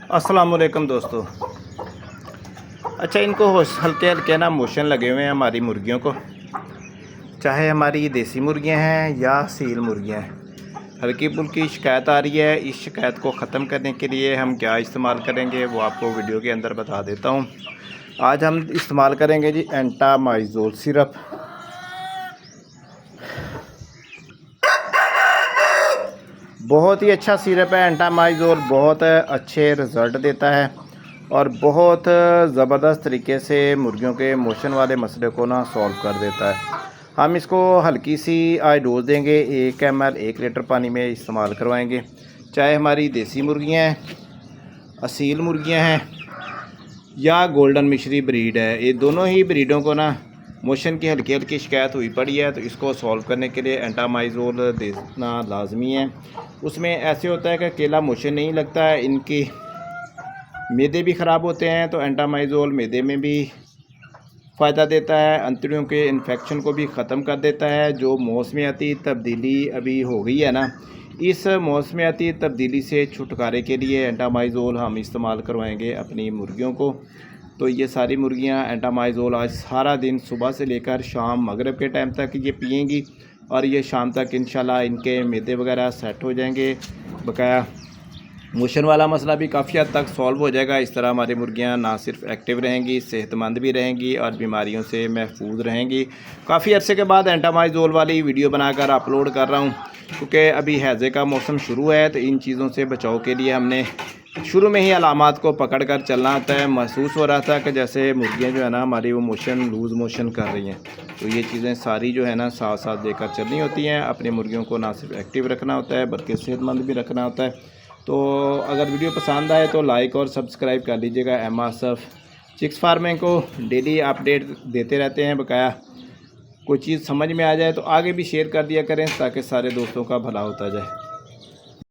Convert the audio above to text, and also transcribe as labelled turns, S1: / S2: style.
S1: अस्सलाम वालेकुम दोस्तों। अच्छा, इनको हल्के हल्के ना मोशन लगे हुए हैं हमारी मुर्गियों को, चाहे हमारी देसी मुर्गियां हैं या सील मुर्गियां हैं। हल्की फुल्की शिकायत आ रही है। इस शिकायत को ख़त्म करने के लिए हम क्या इस्तेमाल करेंगे वो आपको वीडियो के अंदर बता देता हूँ। आज हम इस्तेमाल करेंगे जी एंटामाइजोल सिरप। बहुत ही अच्छा सिरप है एंटामाइजोल, बहुत अच्छे रिज़ल्ट देता है और बहुत ज़बरदस्त तरीके से मुर्गियों के मोशन वाले मसले को ना सॉल्व कर देता है। हम इसको हल्की सी आज डोज देंगे, 1 ml 1 लीटर पानी में इस्तेमाल करवाएंगे। चाहे हमारी देसी मुर्गियां हैं, असील मुर्गियां हैं या गोल्डन मिश्री ब्रीड है, ये दोनों ही ब्रीडों को ना मोशन की हल्की हल्की शिकायत हुई पड़ी है, तो इसको सॉल्व करने के लिए एंटामाइजोल देना लाजमी है। उसमें ऐसे होता है कि अकेला मोशन नहीं लगता है, इनकी मैदे भी ख़राब होते हैं, तो एंटामाइजोल मैदे में भी फ़ायदा देता है, अंतड़ियों के इन्फेक्शन को भी ख़त्म कर देता है। जो मौसमियाती तब्दीली अभी हो गई है ना, इस मौसमियाती तब्दीली से छुटकारे के लिए एंटामाइजोल हम इस्तेमाल करवाएंगे अपनी मुर्गियों को। तो ये सारी मुर्गियां एंटामाइजोल आज सारा दिन सुबह से लेकर शाम मगरिब के टाइम तक ये पिएंगी और ये शाम तक इंशाल्लाह इनके मैदे वगैरह सेट हो जाएंगे। बकाया मोशन वाला मसला भी काफ़ी हद तक सॉल्व हो जाएगा। इस तरह हमारी मुर्गियां ना सिर्फ एक्टिव रहेंगी, सेहतमंद भी रहेंगी और बीमारियों से महफूज रहेंगी। काफ़ी अरसे के बाद एंटामाइजोल वाली वीडियो बनाकर अपलोड कर रहा हूं, क्योंकि अभी हैज़े का मौसम शुरू है, तो इन चीज़ों से बचाव के लिए हमने शुरू में ही अलामात को पकड़ कर चलना होता है। महसूस हो रहा था कि जैसे मुर्गियाँ जो है ना हमारी वो लूज़ मोशन कर रही हैं, तो ये चीज़ें सारी जो है ना साथ साथ लेकर चलनी होती हैं। अपनी मुर्गियों को ना सिर्फ एक्टिव रखना होता है बल्कि सेहतमंद भी रखना होता है। तो अगर वीडियो पसंद आए तो लाइक और सब्सक्राइब कर लीजिएगा। एमआसफ चिक्स फार्मिंग को डेली अपडेट देते रहते हैं। बकाया कोई चीज़ समझ में आ जाए तो आगे भी शेयर कर दिया करें ताकि सारे दोस्तों का भला होता जाए।